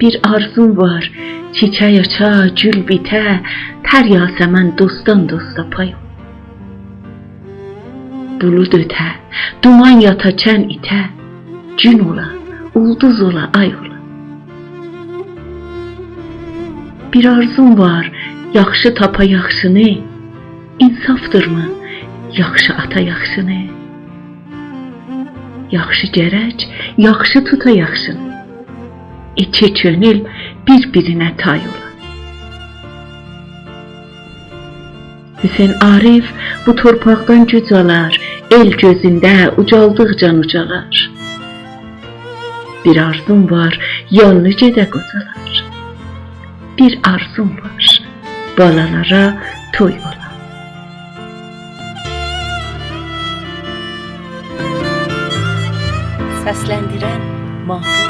Bir arzum var, çiçək aça, gül bitə, tər yasəmən dostdan dosta pay ol. Bulud ötə, duman yata çən itə, gün ola, ulduz ola, ay ola. Bir arzum var, yaxşı tapa yaxşını, insafdırmı, yaxşı ata yaxşını. Yaxşı gərək, yaxşı tuta yaxşını. İki könül bir-birinə tay ola. Hüseyn Arif bu torpaqdan güc alar, el gözündə ucaldıqca ucalar. Bir arzum var, yalnız gedə qocalar. Bir arzum var, balalara toy ola. Səsləndirən Mahmud